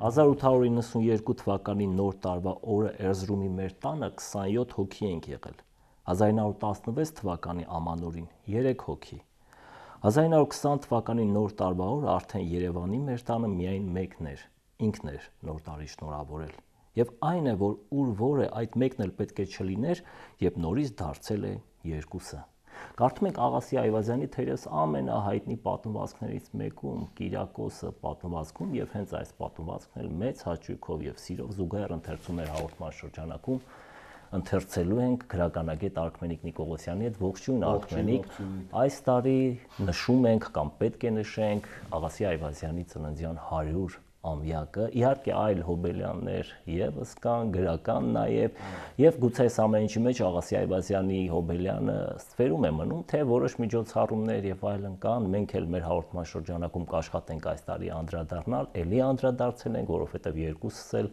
1892 թվականի նոր տարվա օրը Էրզրումի մեր տանը 27 հոգի ենք եղել, 1916 թվականի ամանորին 3 հոգի, 1920 թվականի նոր տարվա օրը արդեն Երևանի մեր տանը միայն մեկն էր, ինքն էր նոր տարի շնորհավորել, և այն է, որ ուր որ է այդ մեկն էլ պետք է չլիներ, և նորից դարձել է երկուսը։ Կարդում ենք Աղասի Այվազյանի թերևս ամենահայտնի պատմվածքներից մեկում Կիրակոսը պատմվածքում, և հենց այս պատմվածքն էլ մեծ հաճույքով և սիրով զուգահեռ ընթերցումներ հաղորդման շրջանակում ընթերցելու ենք գրականագետ Արքմենիկ Նիկողոսյանի հետ։ Ողջույն Արքմենիկ, այս տարի նշում ենք կամ պետք է նշենք Աղասի Այվազյանի ծննդյան 100 ամյակը, իհարկե այլ հոբելյաններ ևս կան, գրական նաև, և գուցե այս ամեն ինչի մեջ Աղասի Այվազյանի հոբելյանը ստվերում է մնում, թե որոշ միջոցառումներ և այլն կան, մենք էլ մեր հաղորդման շրջանակում կաշխատենք այս տարի անդրադառնալ, էլի անդրադարձել ենք, որովհետև երկուսս էլ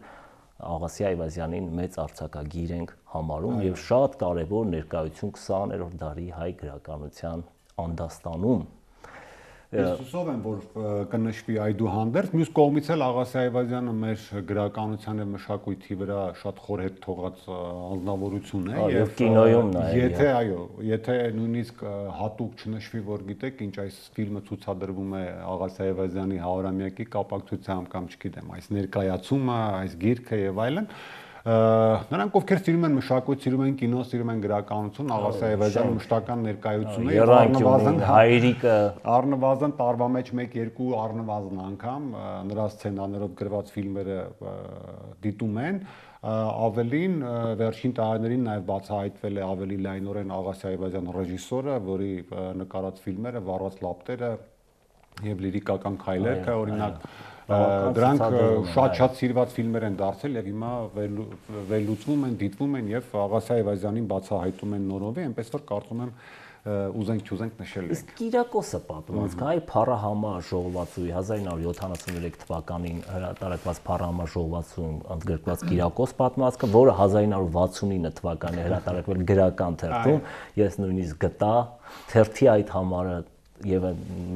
Աղասի Այվազյանին մեծ արձակագիր ենք համարում և շատ կարևոր ներկայություն 20-րդ դարի հայ գրականության անդաստանում։ Ես հուսով եմ, որ կնշվի այդուհանդերձ, մյուս կողմից էլ Աղասի Այվազյանը մեր գրականության և մշակույթի վրա շատ խորհետ թողած անձնավորություն է, և կինոյում նաև։ Եթե նույնիսկ հատուկ չնշվի, որ գիտեք, ինչ այս ֆիլմը ցուցադրվում է Աղասի Այվազյանի 100-ամյակի կապակցությամբ կամ չգիտեմ, այս ներկայացումը, այս գիրքը եւ այլն, նրանք ովքեր սիրում են մշակույթ, սիրում են կինո, սիրում են գրականություն, Աղասի Այվազյանի մշտական ներկայությունն է, առնվազն տարվա մեջ 1-2 առնվազն անգամ նրա սցենաներով գրված ֆիլմերը դիտում են, ավելին վերջին տարիներին նաև բացահայտվել է ավելի լայնորեն Աղասի Այվազյան ռեժիսորը, որի նկարած ֆիլմերը «Վառած լապտերը» եւ «Լիրիկական քայլերքը», օրինակ, դրանք շատ սիրված ֆիլմեր են դարձել եւ հիմա վերլուծվում են, դիտվում են եւ Աղասի Այվազյանին բացահայտում են նորովի, այնպես որ կարծում եմ ուզենք նշել ենք։ Իսկ Կիրակոսը պատմվածքը, այ փառահամար ժողովածուի 1973 թվականին հրատարակված փառահամար ժողովածուում ընդգրկված Կիրակոս պատմվածքը, որը 1969 թվականին հրատարակվել գրական թերթում, ես նույնիսկ գտա թերթի այդ համարը եւ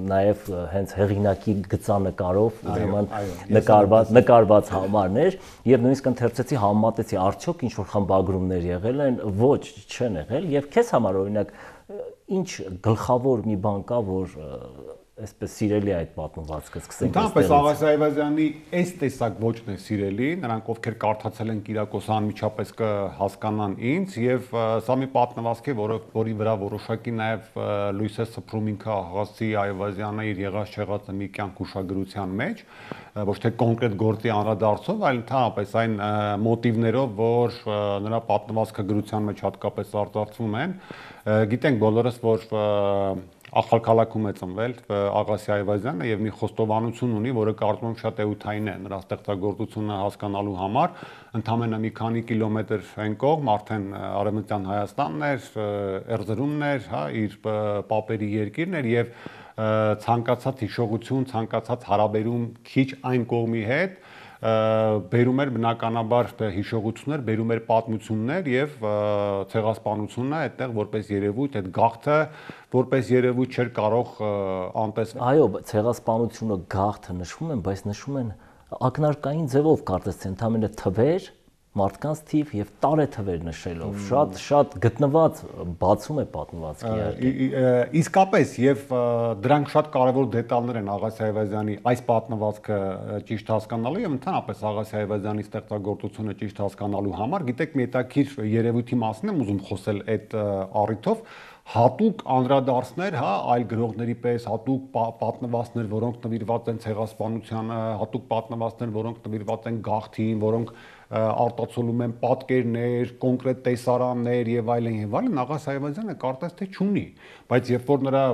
նաեւ հենց հեղինակի գծանկարով ուրեմն նկարված համարներ եւ նույնիսկ ընթերցեցի, համեմատեցի, արդյոք ինչ որ խմբագրումներ եղել են, ոչ, չեն եղել եւ քեզ համար օրինակ ինչ գլխավոր մի բան կա, որ այսպես սիրելի է այդ պատմվածքը, սկսենք այստեղից։ Ընդհանրապես Աղասի Այվազյանի այս տեսակ ոճն է սիրելի, նրանք ովքեր կարդացել են Կիրակոսը անմիջապես կհասկանան ինձ եւ սա մի պատմվածք է, որի վրա որոշակի նաեւ լույս է սփռում ինքը Աղասի Այվազյանը իր եղած-չեղածը մի կյանք ուշագրության մեջ, ոչ թե կոնկրետ գործի անդրադարձով, այլ ընդհանրապես այն մոտիվներով, որ նրա պատմվածքը գրության մեջ հատկապես արտացվում են։ Գիտենք բոլորս, որ Ախալ քաղաքում է ծնվել Աղասի Այվազյանը եւ մի խոստովանություն ունի, որը կարծում եմ շատ էութային է նրա ստեղծագործությունը հասկանալու համար, ընդամենը մի քանի կիլոմետր այն կողմ արդեն Արևմտյան Հայաստանն էր, Էրզրումն էր, հա, իր պապերի երկիրն էր եւ ցանկացած հիշողություն, ցանկացած հարաբերում քիչ այն կողմի հետ բերում էր բնականաբար հիշողություններ, բերում էր պատմություններ եւ ցեղասպանությունը այդտեղ որպես երևույթ, այդ գաղթը որպես երևույթ չէր կարող անտեսվել։ Այո, ցեղասպանությունը գաղթը նշվում են, բայց նշվում են ակնարկային ձևով, կարծես թե ընդամենը թվեր, մարդկանց թիվ եւ տարեթվեր նշելով, շատ գտնված բացում է պատմվածքի։ Իսկապես եւ դրանք շատ կարեւոր դետալներ են Աղասի Այվազյանի այս պատմվածքը ճիշտ հասկանալու եւ ընդհանրապես Աղասի Այվազյանի ստեղծագործությունը ճիշտ հասկանալու համար, գիտեք, մի հետաքրքիր երևույթի մասին եմ ուզում խոսել այդ առիթով, հատուկ անդրադարձներ, հա, այլ գրողների պես, հատուկ պատմվածքներ, որոնք նվիրված են ցեղասպանությանը, հատուկ պատմվածքներ, որոնք նվիրված են գաղթին, որոնք արտացոլում են պատկերներ, կոնկրետ տեսարաններ եւ այլն, Աղասի Այվազյանը կարծես թե չունի, բայց երբ որ նրա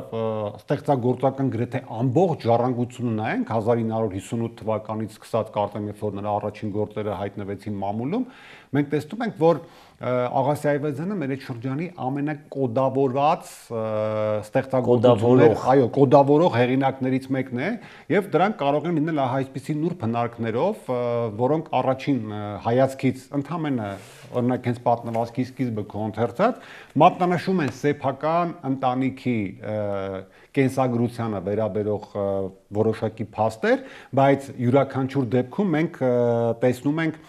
ստեղծագործական գրեթե ամբողջ ժառանգությունը նայենք 1958 թվականից սկսած կարծեմ, երբ որ նրա առաջին գործերը հայտնվեցին մամուլում, մենք տեսնում ենք, որ Աղասի Այվազյանը մեր այդ շրջանի ամենակոդավորված ստեղծագործություններ, այո, կոդավորող հեղինակներից մեկն է, եւ դրանք կարող են լինել այսպիսի նուրբ հնարքներով, որոնք առաջին հայացքից ընդհանրապես օրինակ հենց պատմվածքի սկիզբը կոնցերտած մատնանշում են սեփական ընտանիքի կենսագրությանը վերաբերող որոշակի փաստեր, բայց յուրաքանչյուր դեպքում մենք տեսնում ենք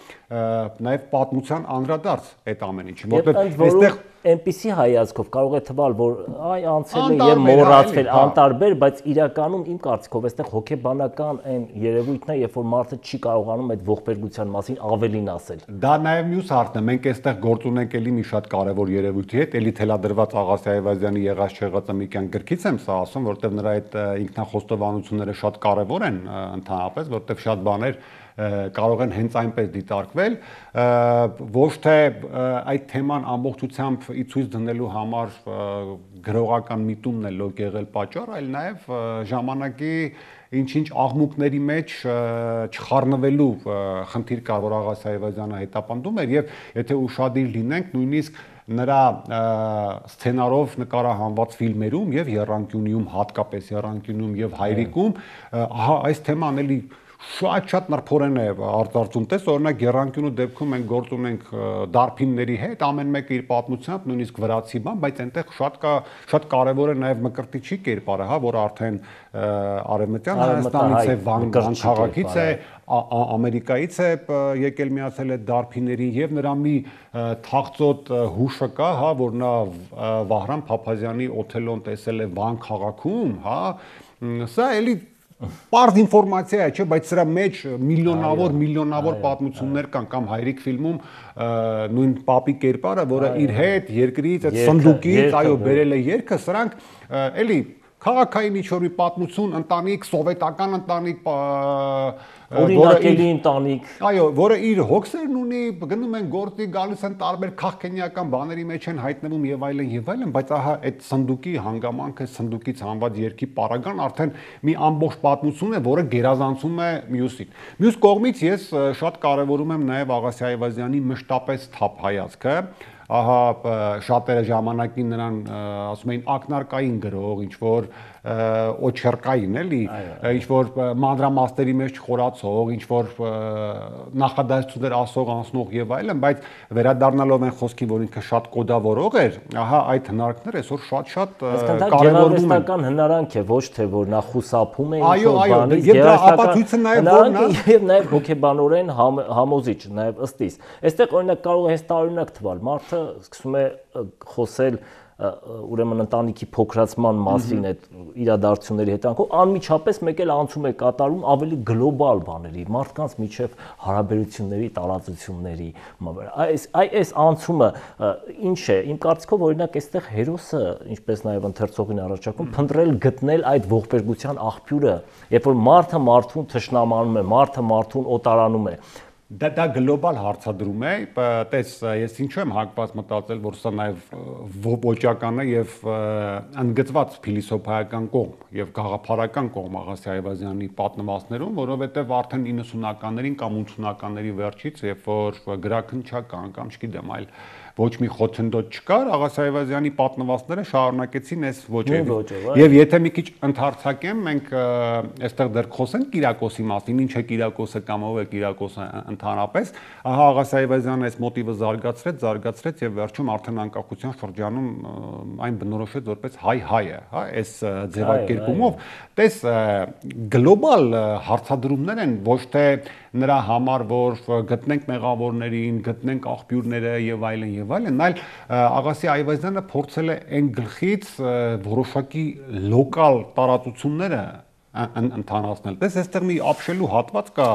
նաև պատմության անդրադարձ այդ ամեն ինչը, որտեղ այստեղ այնպիսի հայացքով կարող է թվալ, որ այ անցել է եւ մոռացվել, անտարբեր, բայց իրականում իմ կարծիքով այստեղ հոգեբանական այն երևույթն է, երբ որ մարդը չի կարողանում այդ ողբերգության մասին ավելին ասել։ Դա նաև մյուս հարցն է, մենք այստեղ գործ ունենք էլի մի շատ կարևոր երևույթի հետ, էլի թելադրված Աղասի Այվազյանի եղած չեղածը մի կան գրքից եմ սա ասում, որտեղ նրա այդ ինքնախոստովանությունները շատ կարևոր են ընդհանրապես, որտեղ շատ բաներ կարող են հենց այնպես դիտարկվել, ոչ թե այդ թեման ամբողջությամբ ի ցույց դնելու համար գրողական միտումն է լոկ եղել պատճառ, այլ նաև ժամանակի ինչ-ինչ աղմուկների մեջ չխառնվելու խնդիր կար, որ Աղասի Այվազյանը հետապնդում էր, եւ եթե ուշադիր լինենք, նույնիսկ նրա սցենարով նկարահանված ֆիլմերում եւ Եռանկյունիում, հատկապես Եռանկյունիում եւ Հայրիկում, այս թեման էլի շատ նրբորեն է արտարծում տես, օրինակ Եռանկյունու դեպքում մենք գործ ունենք դարբինների հետ, ամեն մեկը իր պատմությամբ, նույնիսկ վրացի բան, բայց այնտեղ շատ կարևոր է նաև Մկրտիչի կերպարը, հա, որ արդեն Արևմտյան Հայաստանից է, Վան քաղաքից է, Ամերիկայից է եկել միացել այդ դարբիների եւ նրա մի թաղծոտ հուշը կա, հա, որ նա Վահրամ Փափազյանի Օթելոն տեսել է Վան քաղաքում, հա, սա էլի Պարզ ինֆորմացիա է, չէ, բայց սրա մեջ միլիոնավոր պատմություններ կան, կամ Հայրիկ ֆիլմում նույն պապի կերպարը, որը իր հետ երկրից, այդ սնդուկից, այո, բերել է երգը, սրանք էլի քաղաքային ինչ-որ մի պատմություն, ընտանիք, սովետական ընտանիք, օրինակելի ընտանիք, այո, որը իր հոգսերն ունի, գնում են գործի, գալիս են տարբեր քաղաքենիական բաների մեջ են հայտնվում եւ այլն, բայց ահա այդ սնդուկի հանգամանքը, սնդուկից հանված երկի պարագան արդեն մի ամբողջ պատմություն է, որը գերազանցում է մյուսին։ Մյուս կողմից ես շատ կարևորում եմ նաեւ Աղասի Այվազյանի մշտապես թափ հայացքը, ահա շատերը ժամանակին նրան ասում էին ակնարկային գրող, ինչ որ օչերկային էլի, ինչ որ մանրամասների մեջ չխորացող, ինչ որ նախադասություններ ասող անցնող եւ այլն, բայց վերադառնալով այն խոսքին, որ ինքը շատ կոդավորող էր, ահա այդ հնարքները այսօր շատ կարևորվում են։ Գեղարվեստական հնարանք է, ոչ թե որ նա խուսափում է ինչ-որ բանից, եւ դրա ապացույցը նաեւ որն է, եւ նաեւ հոգեբանորեն համոզիչ, նաեւ ըստ իս։ Այստեղ օրինակ կարող է հստարօրինակ թվալ, մարդը սկսում է խոսել ուրեմն ընտանիքի փոքրացման մասին այդ իրադարձությունների հետանքով անմիջապես մեկ էլ անցում է կատարում ավելի գլոբալ բաների, մարդկանց միջև հարաբերությունների տարածությունների, այս անցումը ինչ է, իմ կարծիքով օրինակ այստեղ հերոսը, ինչպես նաև ընթերցողին առաջարկում, փնտրել գտնել այդ ողբերգության աղբյուրը, երբ որ մարդը մարդուն թշնամանում է, մարդը մարդուն օտարանում է։ Դա գլոբալ հարցադրում է, տես ես ինչու եմ հակված մտածել, որ սա նաև ոճական է եւ ընդգծված փիլիսոփայական կողմ եւ գաղափարական կողմ Աղասի Այվազյանի պատմվածներում, որովհետեւ արդեն 90-ականներին կամ 80-ականների վերջից, երբ որ գրաքննչական կամ չգիտեմ, այլ ոչ մի խոչընդոտ չկար, Աղասի Այվազյանի պատմվածները շարունակեցին այս ոճով։ Եվ եթե մի քիչ ընդհարցակեմ, մենք այստեղ դեռ խոսենք Կիրակոսի մասին, ինչ է Կիրակոսը կամ ով է Կիրակոսը ընդհանրապես, ահա Աղասի Այվազյանը այս մոտիվը զարգացրեց եւ վերջում արդեն անկախության շրջանում այն բնորոշեց որպես հայ-հայը, հա, այս ձևակերպումով։ Տես գլոբալ հարցադրումներ են, ոչ թե նրա համար, որ գտնենք մեղավորներին, գտնենք աղբյուրները եւ այլն, այլ Աղասի Այվազյանը փորձել է այն գլխից որոշակի լոկալ տարածությունները ընդհանրացնել։ Տես այստեղ մի ապշելու հատված կա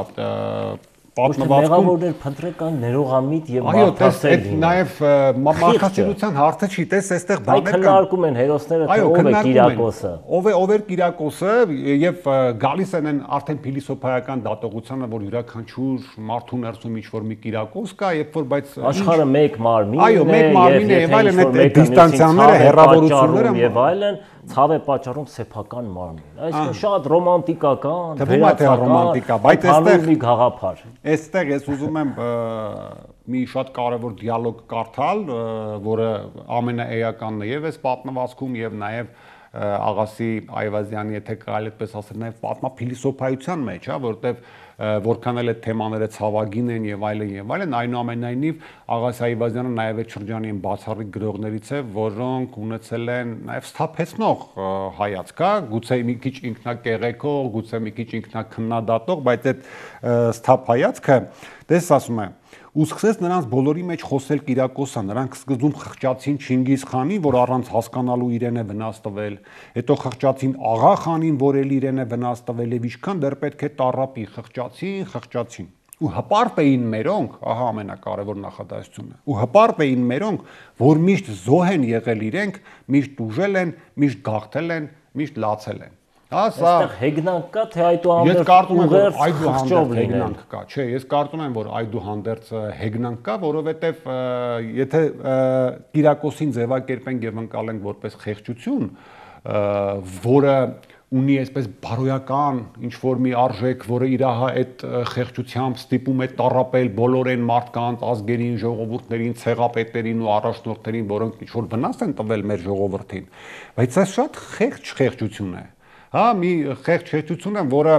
մեղավորներ փնտրական ներողամիտ եւ մարդասեր լինեն։ Նաեւ մարդասիրության հարցը չի, տես այստեղ բաներ կան։ Քննարկում են հերոսները, թե ով է Կիրակոսը։ Ով է Կիրակոսը եւ գալիս են արդեն փիլիսոփայական դատողությանը, որ յուրաքանչյուր մարդու ներսում ինչ-որ մի Կիրակոս կա, երբ որ բայց աշխարհը մեկ մարմին է, այո, մեկ մարմին է եւ այլն, այդ դիստանցիաները, հեռավորությունները եւ այլն ցավ է պատճառում սեփական մարմին։ Այսինքն շատ ռոմանտիկական, թվում է թե ռոմանտիկա, բայց այստեղ մի գաղափար։ Այստեղ ես ուզում եմ մի շատ կարևոր դիալոգ կարդալ, որը ամենաէականն է եւ այս պատմվածքում եւ նաեւ Աղասի Այվազյանի, եթե կարելի այդպես ասել, նաեւ պատմափիլիսոփայության մեջ, հա, որտեւ որքան էլ այդ թեմաները ցավագին են եւ այլն, այնուամենայնիվ Աղասի Այվազյանը նաեւ այդ շրջանի բացառիկ գրողներից է, որոնք ունեցել են նաեւ սթափեցնող հայացք, հա, գուցե մի քիչ ինքնակեղեքող, գուցե մի քիչ ինքնակննադատող, բայց այդ սթափ հայացքը, դες ասում եմ, ու սկսեց նրանց բոլորի մեջ խոսել Կիրակոսը, նրանք սկզբում խղճացին Չինգիզ խանին, որ առանց հասկանալու իրեն է վնաս տվել, հետո խղճացին Աղա խանին, որ էլ իրեն է վնաս տվել եւ ինչքան դեռ պետք է տառապի, խղճացին։ Ու հպարտ էին մերոնք, ահա ամենակարևոր նախադասությունը։ Ու հպարտ էին մերոնք, որ միշտ զոհ են եղել իրենք, միշտ ուժել են, միշտ գաղթել են, միշտ լացել են։ Այստեղ հեգնանք կա, թե այդուհանդերձ ես կարծում եմ, որ այդուհանդերձ հեգնանք կա, չէ, ես կարծում եմ, որ այդուհանդերձ հեգնանք կա, որովհետև եթե Կիրակոսին ձևակերպենք եւ ընկալենք որպես խեղճություն, որը ունի այսպես բարոյական ինչ որ մի արժեք, որը իր այդ խեղճությամբ ստիպում է տառապել բոլորեն մարդկանց, ազգերին, ժողովուրդներին, ցեղապետերին ու առաջնորդներին, որոնք ինչ որ վնաս են տվել մեր ժողովրդին, բայց դա շատ խեղճություն է։ Հա, մի խեղճություն է, որը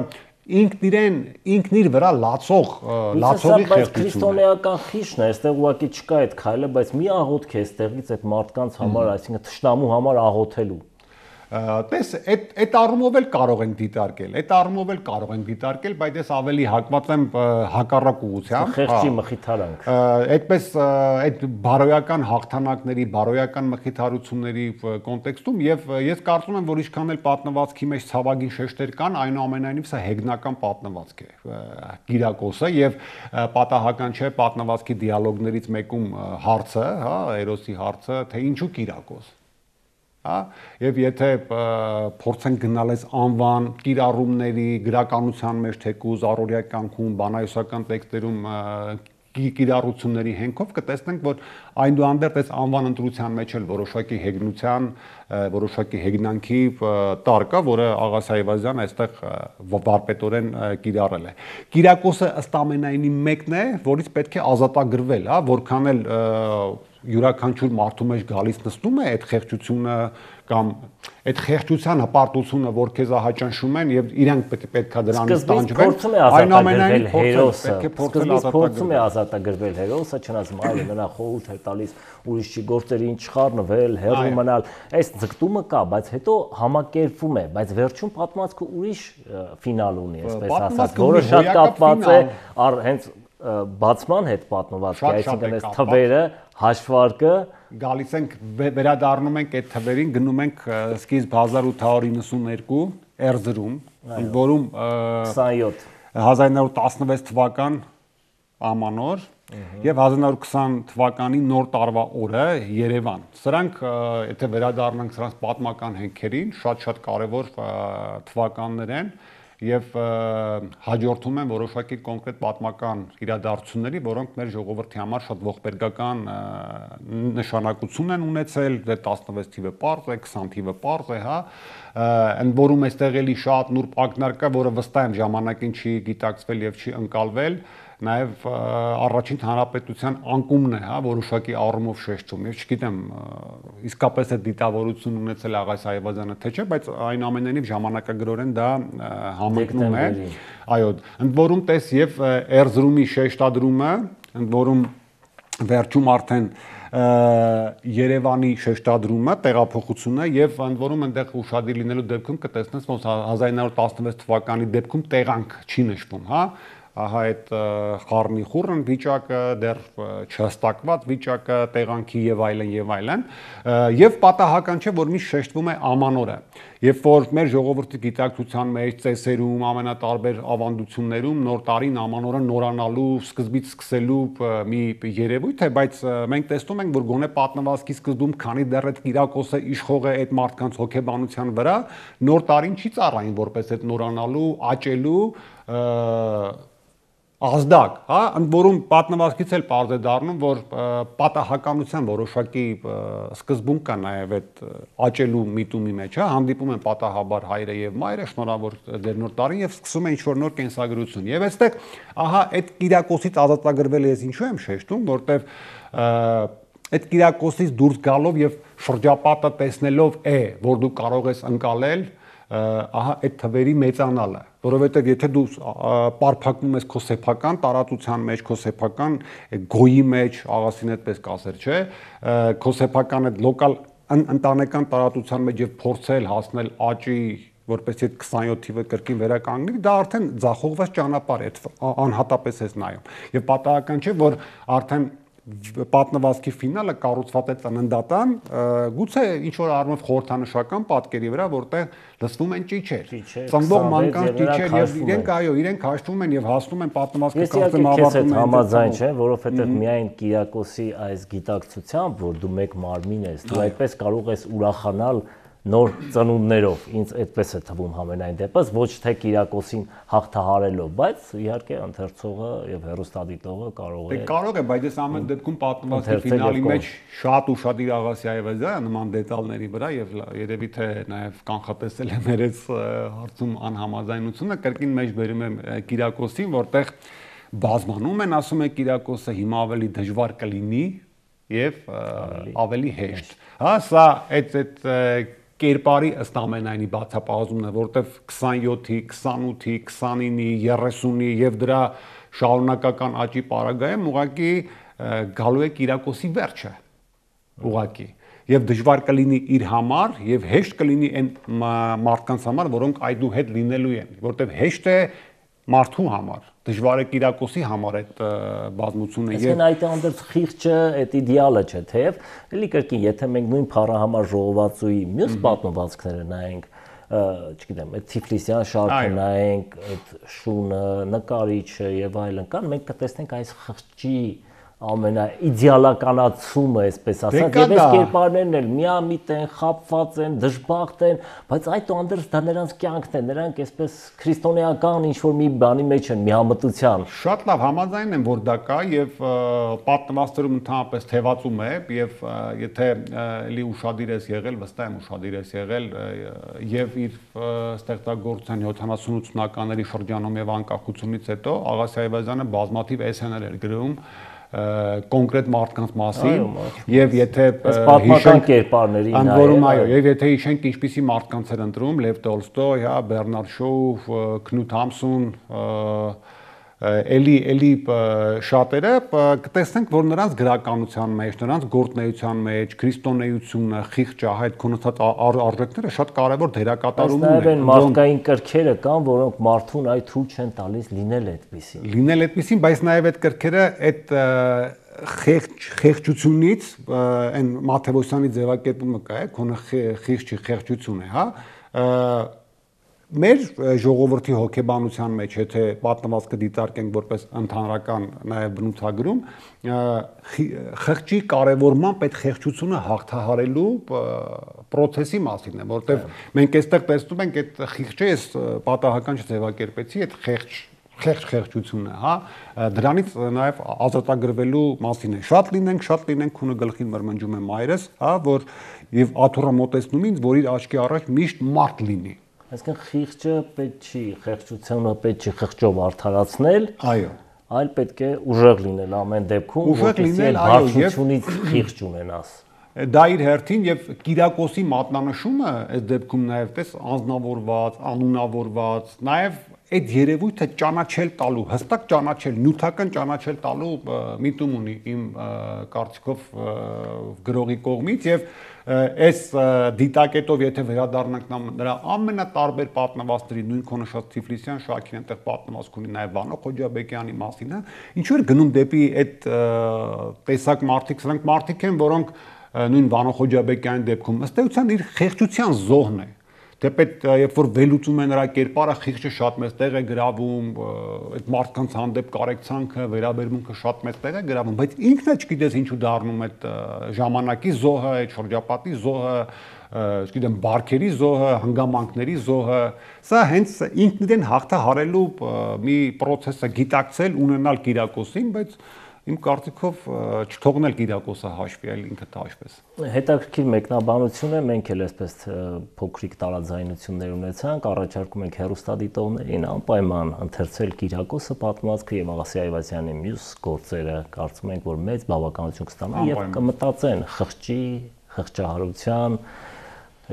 ինքն իր վրա լացողի խեղճություն է։ Բայց քրիստոնեական խիչն է, այստեղ ուղղակի չկա այդ քայլը, բայց մի աղոթք է այստեղից այդ մարդկանց համար, այսինքն թշնամու համար աղոթելու։ Տես այդ առումով էլ կարող ենք դիտարկել, բայց ես ավելի հակված եմ հակառակ ուղղությամբ, խեղճի մխիթարանք։ Այդպես այդ բարոյական հաղթանակների, բարոյական մխիթարությունների կոնտեքստում եւ ես կարծում եմ, որ ինչքան էլ պատմվածքի մեջ ցավագին շեշտեր կան, այնուամենայնիվ սա հեգնական պատմվածք է Կիրակոսը եւ պատահական չէ պատմվածքի դիալոգներից մեկում հարցը, հա, Էրոսի հարցը, թե ինչու Կիրակոս։ Հա, եւ եթե փորձենք գնալ այս անվան կիրառումների գրականության մեջ թեկուզ առօրյա կյանքում բանայոսական տեքստերում կիրառությունների հենքով կտեսնենք, որ այնուհանդերձ այս անվան ընտրության մեջ էլ որոշակի հեգնության, որոշակի հեգնանքի տար կա, որը Աղասի Այվազյանը այստեղ վարպետորեն կիրառել է։ Կիրակոսը ըստ ամենայնի մեկն է, որից պետք է ազատագրվել, հա, որքան էլ յուրաքանչյուր մարդու մեջ գալիս նստում է այդ խեղճությունը կամ այդ խեղճության հպարտությունը, որ քեզ ահաճանշում են եւ իրանք պետքա դրանից տանջվեն, այնուամենայնիվ հերոսը փորձում է ազատագրվել հերոսը, չնայած այլը նրան խորհուրդ է տալիս ուրիշի գործերին չխառնվել, հեռու մնալ, այս ձգտումը կա, բայց հետո համակերպվում է, բայց վերջում պատմվածքը ուրիշ ֆինալ ունի, այսպես ասած, որը շատ կապված է հենց բացման հետ պատմվածքի, այսինքն այս թվերը, հաշվարկը գալիս ենք վերադառնում ենք այդ թվերին, գնում ենք սկիզբ 1892 Էրզրում, որում 27 1916 թվական ամանոր եւ 1920 թվականի նոր տարվա օրը Երևան։ Սրանք եթե վերադառնանք սրանց պատմական հենքերին, շատ կարևոր թվականներ են եւ հաջորդում են որոշակի կոնկրետ պատմական իրադարձությունների, որոնք մեր ժողովրդի համար շատ ողբերգական նշանակություն են ունեցել, 16 թիվը պարզ է, 20 թիվը պարզ է, հա, ընդ որում այստեղ էլի շատ նուրբ ակնարկ կա, որը վստահ եմ ժամանակին չի գիտակցվել եւ չի ընկալվել, նաեւ առաջին հանրապետության անկումն է, հա, որոշակի առումով շեշտում։ Ես չգիտեմ, իսկապես այդ դիտավորություն ունեցել Աղասի Այվազյանը թե չէ, բայց այնուամենայնիվ ժամանակագրորեն դա համընկնում է։ Այո, ընդ որում տես եւ Էրզրումի շեշտադրումը, ընդ որում վերջում արդեն Երևանի շեշտադրումը, տեղափոխությունը եւ ընդ որում այնտեղ ուշադիր լինելու դեպքում կտեսնես, որ 1916 թվականի դեպքում տեղանք չի նշվում, հա։ Ահա այդ խառնի խուռն վիճակը, դեռ չհստակված վիճակը, տեղանքի եւ այլն, եւ պատահական չէ, որ միշտ շեշտվում է ամանորը։ Երբ որ մեր ժողովրդի գիտակցության մեջ ծեսերում, ամենատարբեր ավանդություններում նոր տարին ամանորը նորանալու, սկզբից սկսելու մի երևույթ է, բայց մենք տեսնում ենք, որ գոնե պատմվածքի սկզբում, քանի դեռ այդ Կիրակոսը իշխող է այդ մարդկանց հոգեբանության վրա, նոր տարին չի ծառային որպես այդ նորանալու, աճելու ազդակ, հա, ընդ որում պատմվածքից էլ պարզ է դառնում, որ պատահականության որոշակի սկզբունք կա նաև այդ աճելու միտումի մեջ, հա, հանդիպում են պատահաբար հայրը եւ մայրը, շնորհավոր ձեր նոր տարին եւ սկսում է ինչ-որ նոր կենսագրություն։ Եվ այստեղ, ահա, այդ Կիրակոսից ազատագրվել ես ինչու եմ շեշտում, որտեվ այդ Կիրակոսից դուրս գալով եւ շրջապատը տեսնելով որ դու կարող ես ընկալել ահա այդ թվերի մեծանալը, որովհետև եթե դու պարփակվում ես քո սեփական տարածության մեջ, քո սեփական գոյի մեջ, աղասին այդպես կասեր, չէ, քո սեփական այդ լոկալ ընտանեկան տարածության մեջ եւ փորձել հասնել աճի, որպես այդ 27 թիվը կրկին վերականգնի, դա արդեն ձախողված ճանապարհ է, անհատապես ես նայում։ Եվ պատահական չէ, որ արդեն պատմվածքի ֆինալը կառուցված է ծննդատան, գուցե ինչ որ առումով խորհրդանշական պատկերի վրա, որտեղ լսվում են ճիչեր, ծնվող մանկանց ճիչեր եւ իրենք հաշվում են եւ հասնում են պատմվածքը կարծեմ ավարտում են համաձայն չէ, որովհետեւ միայն Կիրակոսի այս գիտակցությամբ, որ դու մեկ մարմին ես, դու այդպես կարող ես ուրախանալ նոր ծնունդներով, ինձ այդպես է թվում համենայն դեպս, ոչ թե Կիրակոսին հաղթահարելով, բայց իհարկե ընթերցողը եւ հեռուստադիտողը կարող է։ Կարող է, բայց ես ամեն դեպքում պատմվածքի ֆինալի մեջ շատ ուշադիր Աղասիաևը դա նման դետալների վրա եւ երևի թե նաեւ կանխատեսել է մեր այս հարցում անհամաձայնությունը, կրկին մեջ բերում եմ Կիրակոսին, որտեղ բազմանում են, ասում է Կիրակոսը հիմա ավելի դժվար կլինի եւ ավելի հեշտ։ Հա, սա այդ կերպարի ըստ ամենայնի բացապահozումն է, որտեվ 27-ի, 28-ի, 29-ի, 30-ի եւ դրա շարունակական աճի պարագայում ուղղակի գալու է Կիրակոսի վերջը։ Ուղղակի եւ դժվար կլինի իր համար եւ հեշտ կլինի այն մարդկանց համար, որոնք այդուհետ լինելու են, որտեվ հեշտ է մարդու համար, դժվար է Կիրակոսի համար այդ բազմությունը եւ այսինքն այդ անդրց խիղճը այդ իդեալը չէ, թեև էլի կրկին եթե մենք նույն փառահամար ժողովածուի մյուս պատմվածքները նայենք, չգիտեմ, այդ Թիֆլիսյան շարքը նայենք, այդ շունը, նկարիչը եւ այլն կան, մենք կտեսնենք այս խղճի ամենաիդեալականացումը, այսպես ասած, եւ այս կերպարներն էլ միամիտ են, խապված են, դժբախտ են, բայց այդուհանդերձ դա նրանց կյանքն է, նրանք այսպես քրիստոնեական ինչ-որ մի բանի մեջ են, միամտության։ Շատ լավ համաձայն եմ, որ դա կա եւ պատմվածքներում ընդհանրապես թևածում է եւ եթե էլի ուշադիր ես եղել, վստահ եմ ուշադիր ես եղել եւ իր ստեղծագործության 70-80-ականների շրջանում եւ անկախությունից հետո Աղասիա Այվազյանը բազմաթիվ էսսեներ էր գրում կոնկրետ մարդկանց մասին եւ եթե պատմական կերպարների նայել, որում այո, եւ եթե հիշենք ինչպիսի մարդկանց էր ընտրում Լև Տոլստոյ, հա, Բեռնարդ Շոու, Քնութ Համսուն, էլի շատերը կտեսնենք, որ նրանց գրականության մեջ, նրանց գործնեության մեջ, քրիստոնեությունը, խիղճը, այդ կոնոտացիա արժեքները շատ կարևոր դերակատարում ունեն։ Նաեւ մարդկային կրքերը կան, որոնք մարդուն այդ թույլ չեն տալիս լինել այդպեսին։ Լինել այդպեսին, բայց նաեւ այդ կրքերը այդ խեղճությունից այն Մաթեոսյանի ձևակերպումը կա, քոնը խիղճի խեղճություն է, հա։ Մեր ժողովրդի հոգեբանության մեջ, եթե պատմվածքը դիտարկենք որպես ընդհանրական նաև բնութագրում, խղճի կարևորմամբ այդ խեղճությունը հաղթահարելու process-ի մասին է, որտեղ մենք այստեղ տեսնում ենք այդ խիղճը, ես պատահական չձևակերպեցի, այդ խեղճությունը, հա, դրանից նաև ազատագրվելու մասին է։ Շատ լինենք, քունը գլխին մրմնջում է մայրս, հա, որ եւ աթոռը մոտեցնում ինձ, որ իր աչքի առաջ միշտ մարդ լինի։ Այսինքն խիղճը պետք չի, խեղճությունը պետք չի խղճով արդարացնել, այո, այլ պետք է ուժեղ լինել ամեն դեպքում, որպեսզի հարցությունից խիղճ ունենաս։ Դա իր հերթին եւ Կիրակոսի մատնանշումը այս դեպքում նաեւ տես անznավորված, անունավորված, նաեւ այդ երևույթը ճանաչել տալու, հստակ ճանաչել, նյութական ճանաչել տալու միտում ունի իմ կարծիքով գրողի կողմից եւ այս դիտակետով եթե վերադառնանք նրա ամենատարբեր պատմվածքների նույն քոնշած Թիֆլիսյան շարքին այնտեղ պատմվածք ունի նաև Վանո Խոջաբեկյանի մասին, ինչու էր գնում դեպի այդ տեսակ մարդիկ, սրանք մարդիկ են, որոնք նույն Վանո Խոջաբեկյանի դեպքում ըստ էության իր խեղճության զոհն է։ Թեպետ երբ որ վերլուծում է նրա կերպարը, խիղճը շատ մեծ տեղ է գրավում, այդ մարդկանց հանդեպ կարեկցանքը, վերաբերմունքը շատ մեծ տեղ է գրավում, բայց ինքն է չգիտես ինչու դառնում այդ ժամանակի զոհը, այդ շրջապատի զոհը, չգիտեմ, բարքերի զոհը, հանգամանքների զոհը, սա հենց ինքն իրեն հաղթահարելու մի process-ը գիտակցել, ունենալ Կիրակոսին, բայց իմ կարծիքով չթողնել Կիրակոսը հաշվի, այլ ինքը հաշվես։ Հետաքրքիր մեկնաբանություն է, մենք էլ այսպես փոքրիկ տարաձայնություններ ունեցանք, առաջարկում ենք հեռուստադիտողներին անպայման ընթերցել Կիրակոսը պատմվածքը եւ Աղասի Այվազյանի մյուս գործերը, կարծում ենք, որ մեծ բավականություն կստանան եւ կմտածեն խղճի, խղճահարության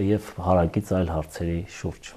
եւ հարակից այլ հարցերի շուրջ։